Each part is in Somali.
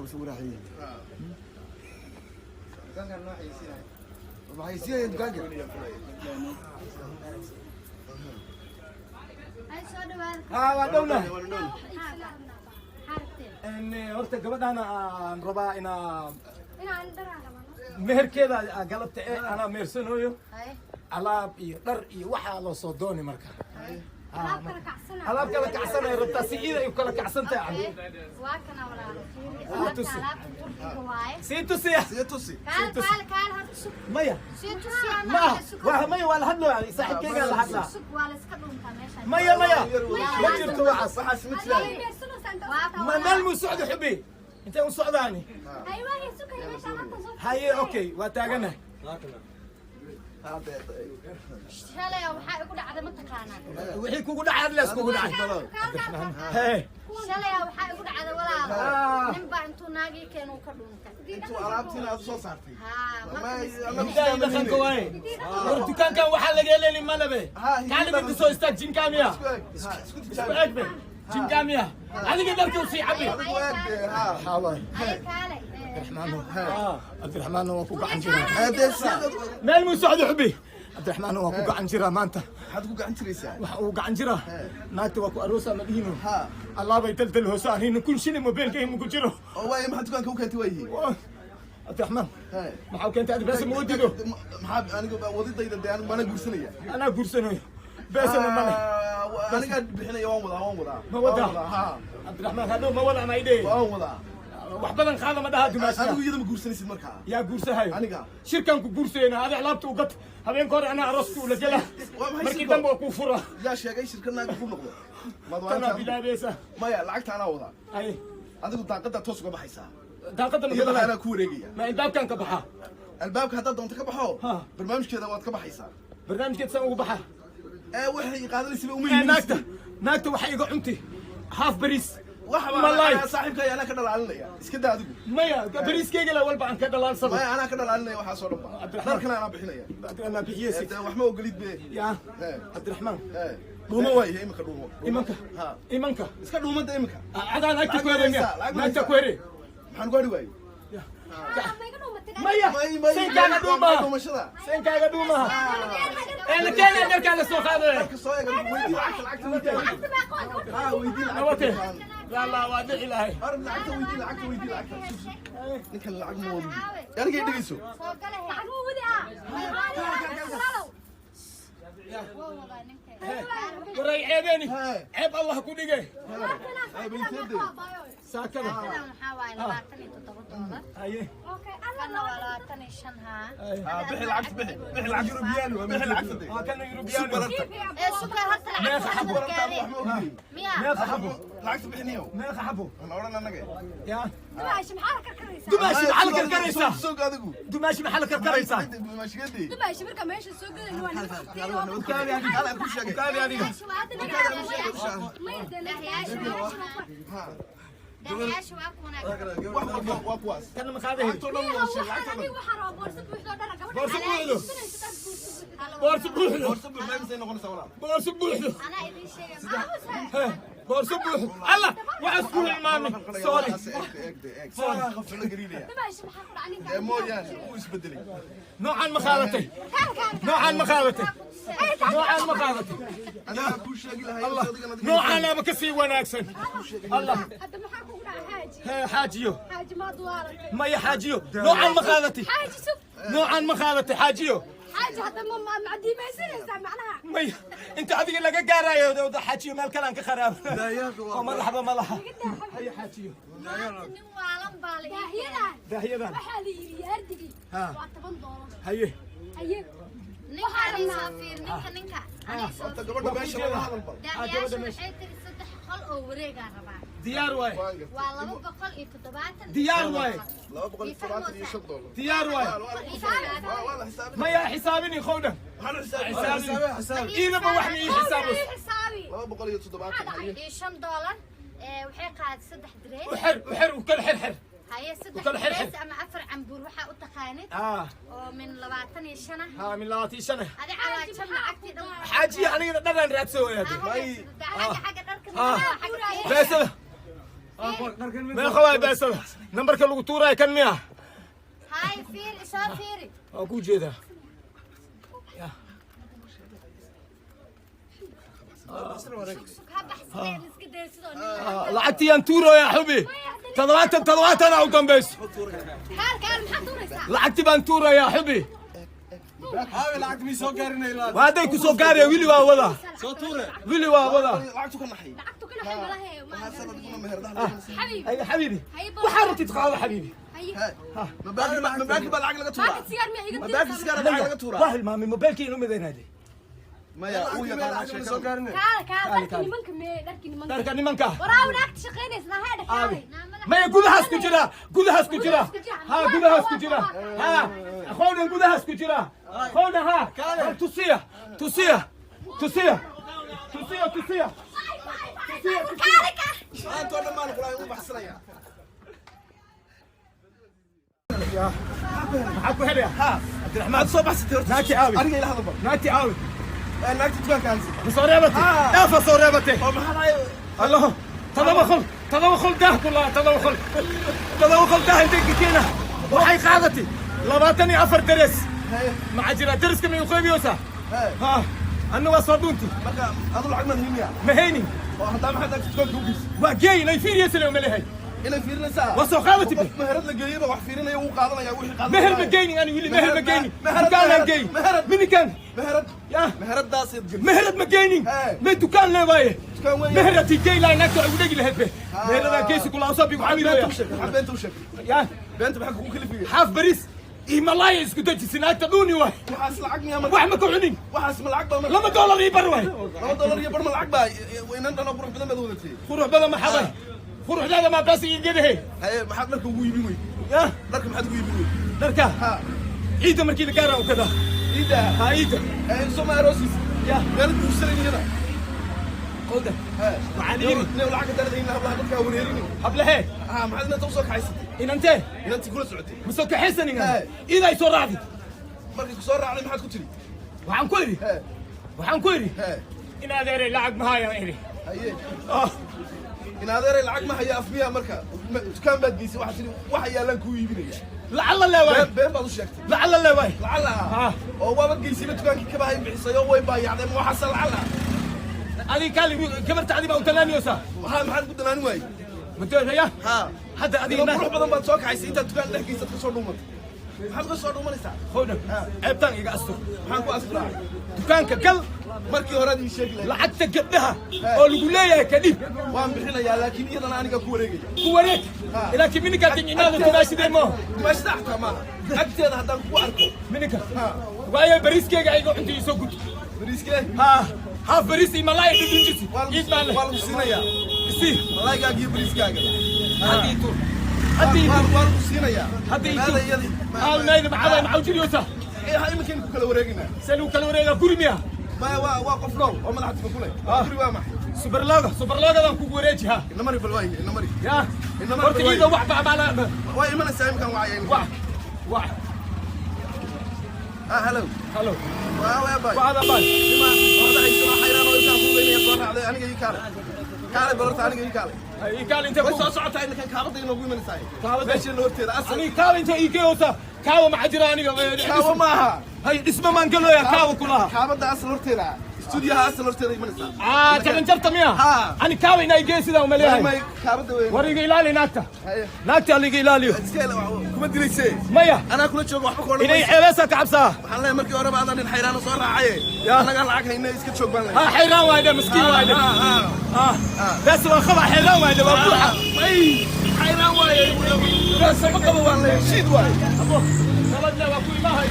بس وراحي كان نوع يصير ما يصير دقاق ودولة إن قلت قبل أنا ربع إنا مهر كذا قلبت أنا ميرسنويو على در وحلا صدوني مركا alaab kala kacsan ay rabtaa si ciid ay u kala kacsan tahay waa kana walaalo si maya maya waa la hadlaa saaxiibkayga la hadlaa maya ma jirto waxaas ma meel mu socdo xubi intee u socdaani haye okay waa taaganahay شالي أو حاجة كده عدم التقانة. وحي كودا عدل كودا عدل. هاي. شالي أو حاجة كده عدل ولا. نبى أنتوا ناجي كانوا كلهم. أنتوا عرفتنا صوصاتي. ما أنا دخل كواي. ورد كان واحد لقى لي ما نبي. كان بدي سوي استاذ جين كاميا. جين كاميا. أنا قدرت أوصي عبي. حاضر. عبد الرحمن هو كوكا عنجرة ما المساعد حبي عبد الرحمن هو كوكا عنجرة ما انت حد كوكا عنجرة كوكا عنجرة نات وكو أروسا مدينه الله بيتلتل هوسان هنا كل شيء موبيل كي مكجره هو ما حد كان كوكا تويه عبد الرحمن ما حاول كنت بس موديله محاب أنا وضيت ضيدا أنا ما أنا قرصنية أنا قرصنية بس أنا قاعد بحنا يوم وضع ما وضع عبد الرحمن هذا ما وضع ما يديه وضع وحبنا خاله ما ده دمشق أنا ويدا مقرسني مركها يا قرسه هاي أنا شركة قرسينا هذا علبته وقت هبين كور أنا عرسته ولا جلا مركي دم وكفرة يا شيخ أي شركة أنا كفر نقول ما أنا بلا بيسة ما يا لعقت أنا وضع أي أنا قلت طاقة توسق بحيسة طاقة يلا أنا كوريجية ما الباب كان كبحة الباب كهذا دون تكبحه برنامج كذا وقت كبحيسة برنامج كذا سووا بحة وحي قادر يسوي أمي ناكته وحي قعمتي هاف بريس والله صاحبك أنا كده لعلني إسكده أدقو مايا بريس كيجي الأول بعد كده لعل صبر مايا أنا كده لعلني وحصل ربع دركنا أنا بحنايا أنا بحيسي وحمو قليد به يا عبد الرحمن دوما واي إيه مكا دوما إيمانك ها إيمانك إسكده دوما ده إيمانك عدا ناك تكويري ناك تكويري حنقولي واي مايا سين كان دوما سين كان دوما أنا كان نركع السوق هذا ويدي لا لا وادع إلهي أرد لعكت ويدي لعكت ويدي لعكت نك اللعك موضي يعني كي دقيسو وراي عيبيني عيب الله كودي جاي عيب ينتدي ساكنة أيه أنا ولا تاني شنها بحي العكس بحي العكس يوروبيانو بحي العكس كانوا يوروبيانو سكر هات العكس حبو مية حبو العكس بحنيو مية حبو أنا أورنا أنا جاي يا دماشي محلك الكريسة دماشي محلك الكريسة السوق هذا دماشي محلك الكريسة دماشي كذي دماشي بركة ماشي السوق اللي هو كان يعني هلا كل شيء كان يعني واكواس كان مخاذه بورس ما يمسي نقول سوالف بورس بوحده انا ادري شيء بورس بوحده الله واسبوع مامي سوري سوري غفله قريبه ماشي محقر عليك مو يعني وش بدلي نوعا مخالتي نوعا مخالتي نوعا مخالتي انا كوش اقول الله نوعا انا بكسي وناكسن الله هذا محقق حاجي حاجيو حاجي ما دوارك ما هي حاجيو نوعا مخالتي حاجي شوف نوعا مخالتي حاجيو حاجة هذا معدي ما يصير معناها مي أنت هذيك اللي قارايا وده حاجيو مال كلام كخراب لا يا أخو مرحبا مرحبا هي حاجيو داهية ذا حالي يردي ها هي هي نكا نسافر نكا أنت قبل ما يشوف هذا البر قبل ما يشوف خل أو وريجا ربع ديار واي والله بقول إيه تبعتن ديار واي لا بقول تبعتن يشوف دولار ديار واي ما يا حسابني خونه حسابي إذا بوحني حسابي لا بقول يتبعتن هي $5 وحي قاعد 6 درهم وحر وكل حر هاي 6 درهم أما أفر عنبور وحا أتقانت ومن 20 سنة من 20 سنة هذه على كم لعقتي حاجي يعني دغن راتسوي هذه حاجة درك بس ما خوي بس نمبرك اللي قطورة كان مياه هاي فيري شو فيري أقول جيدا لعبتي أنتورو يا حبي تضوات أنا أقوم بس لعبتي بأنتورو يا حبي lacagta mi soo gaarinay ilaa وهذا يكون سوكاري ويلي ولا soo tuure ويلي ولا lacagtu ka naxay لعبته كل حاجه والله waxa sanadkuna meherdaha حبيبي هيا حبيبي وحارتي تقاوى حبيبي mabaaki baa lacag laga tuuraa سيجار مي ايغا mabaaki sigara lacag laga tuuraa واحد مامي موبايلكي إنه مدين هذه maya uu yaqaan lacag soo gaarinay كان نمنك مي داركي نمنك داركني منك وراو ناك تشقينيس لا هيدا كاري ما يقول هاسكو جرا قول هاسكو جرا ها قول هاسكو جرا ها أخونا قول هاسكو جرا أخونا ها توصية توصية توصية توصية توصية maanta oo dhammaan quraay u baxsanaya يا حكوا هلا ها عبد الرحمن soo baxsatay horta ناتي عاوي aniga ila hadaba ناتي عاوي naagta dukaanka aansi بصوريبتي دافع صوريبتي oo maxaa dhacay الله تضوخل ده كلها تضوخل ده انت كينا وحي قاعدتي لباتني افر درس مع جرا درس كم يخيب يوسا ها انا وصابونتي marka adu lacag ma himiya مهيني oo hadaa maxaa dadka dukaanka u geys وجاي لا يفير يسلم ملهي inay fiirinaysaa وسوقاتي qof meherad la geeyay wax fiirinaya uu qaadanaya wixii qaadanaya مهر مجيني انا يقول مهر مجيني دكان جاي مني كان meherad يا meheradaas id gal مهر مجيني من دكان لا واي dukaan weyn مهرتي جاي لا انك ودق لهبه مهر جاي كل اصابي وعامل beenta u sheeg يا beenta maxaa kugu kalifiye حاف بريس إيه ملاي اسكو تجي سناك تدوني واي waxaas lacag miyaa marka واحد ما كعنين waxaas ma lacag baa marka لما دولار يبر واي $2 iyo bar ma lacag baa weynan dhan oo qurux badan baad wadatay فروح بدل ما حضر فروح هذا ما بس يجده haye maxaad dharka ugu iibin wey يا dharka maxaad ugu iibin wey دركا ha عيد مركي الكارا وكذا iida ها عيد soo ma aroosis يا meel guursanayada قولده ha وعليني new lacag daradayna hablaha dadka wareerini قبل هيك ha maxaad inta u soo kaxaysatay إن أنت inantii kula socotay مسوك حسن هاي. إذا يصير راضي markii ku soo raacday maxaad ku tiri وعن كوري ha وعن كوري ha إن هذا لعب مهايا إلي haye آه in adeeray lacag ma haya afmiya marka dukaan baad geysay waxaad tiri waxa yaalan kuu iibinaya لعل الله واي been baad u sheegtay لعل الله واي lacala آه oo waaba geysayba dukaankii kabahay bixisay oo way baayacday ma waxaase lacala هذه كان كبرت عدي بقى وتلاني وسا waxaa maxaad ku danaan waayey متى يا ha حتى هذه adiga qurux badan baad soo kaxaysay intaad dukaan dhex geysad ka soo dhuumatay maxaad ka soo dhuumanaysaa خونا عيبتان يقع أسطر maxaan ku asraa دكانك قل markii hore aad ii sheegi lahayd lacagta gabdhaha oo lagu leeyahay kadib waan bixinayaa laakiin iyadana aniga ku wareegaya ku wareeg laakiin mininka tiginaada tumaashidee maaha dimaashada xataa maaha agteeda haddaan kugu arko mininka waayo bariiskeyga ayga cunta isoo gud bariiskee ha haaf bariis iyo malaay dhudhunjisi waa iid baan leh lagu siinayaa isii malaygaaga iyo bariiskaaga haddii tur haddii tur waa lagu siinayaa haddii meela tur iyadii aalnayda maxaa maxaa jiriyoosa iminkan ku kala wareeginaa saliu kala wareega guri miya maya waa qof nool oo madaxa tifa ku leh guri waa maxay subarloogadan kugu wareeji ha ina mari bal waaye ina mari ya Inama horta waay. iiga wax bacbaala waa imanaysaa iminkan wacayeen wax hello halo waa baay wacda baay orda haysana xayraan oo intaan ku weynaya soo raacday aniga ii kaale kaale balorta aniga ii kaale ii kaal inta way ku soo socotaa iminkan kaabada inoogu imanaysaa Kaabada? meesha horteeda asal ani kaal inta ii geeyota kaawa ma jira aniga kaawo maaha hay dhisma maan galooya kaawa kulaha kaabada asal horteeda stuudiyaha asal horteeda imanaysaa jaban jabta miya Ha. ani kaawa inaa igee sidaa umaleeyahay may kaabada weyn war iga ilaali naagta haye naagta aliga ilaaliyo iska kuma dilaysee maya anaa kula joogo waxba ka odhan inay mayso. ceebeesa ka cabsaa waxaan leeyahay markii horeba adan nin xayraano soo raacaye Ya. anagaan lacag hayna iska joog baan ha leeyahay xayraan waayde miskiin waayde bes waa qaba xayraan waayde waa buuxa may xayraan waaye sama qabo waan leeyahay shiid waaye nabadle waa ku imahay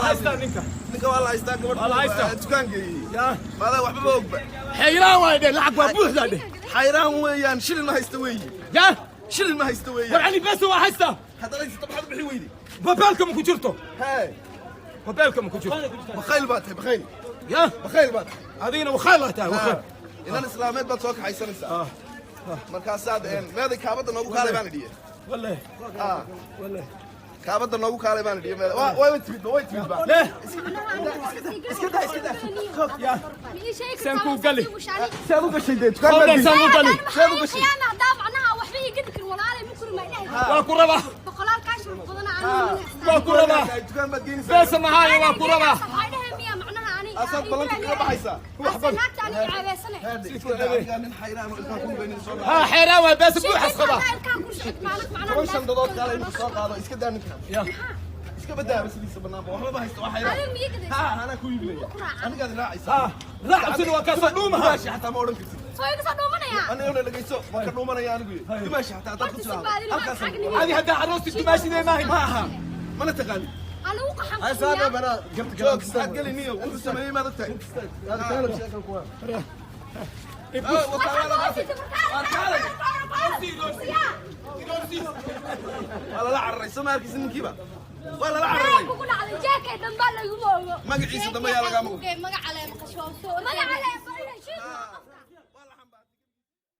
haystaa ninka ninka waa la haystaa Waa la haystaa. gabadh dukaan geeyey ya maadaa waxbaba ogba xayraan waayde lacag waa buuxdaa dhe xayraan weeyaan shilin ma haysta weeyi ya shilin ma haysta war weeyaan ani bes waa haystaa haddana haysta maxaad u bixi weydi babeelka ma ku jirto hee babeelka ma ku jirto bakhayl baad tahay bakhayl ya bakhayl baad tahay adigina wakhaal laa tahay wakhaal inan islaameed baad soo kaxaysanaysaa markaasaad meeday kaabada noogu kaalay baan idhiye wallahi wallahi kaabada noogu kaalay baan idhiye meeday way timidba way timidba leh يا سنكو قلي seed u gashay dee dukaan Howlay baad saan u gali seed u gashay انا دافعناها وكربا بقولال كاش بدنا عني وكربا dukaan baad geynaysaa بس معايا وكربا صحيحة مية معناها أنا asaad ballanka kaga baxaysaa أصلاً أنا عباسنة nin xayraan oo ilkaan ku beenin soo ها حيراوي بس بو حسبا toban shandadood kaale inuu soo qaado iska daa ninkan iska badaa basadiisa banaanba waxba ma haysto waa xayraan ha anaa ku iibinaya anigaad raacaysaa ها لا حسن وكسر دومها dimaashi xataa ma odhan kartid anigana dhegayso ma ka dhuumanaya anigu dimaashi xataa haddaad ku tiraahdo halkaas هذه هدا عروستي تماشي زي ما هي maaha mana taqaanin joog istaad geli niyo wuxuu sameeyey maad ogtahay waa lala cararay soo ma arkaysa ninkiiba waa lala cararay magaciisa dambe yaa lagaama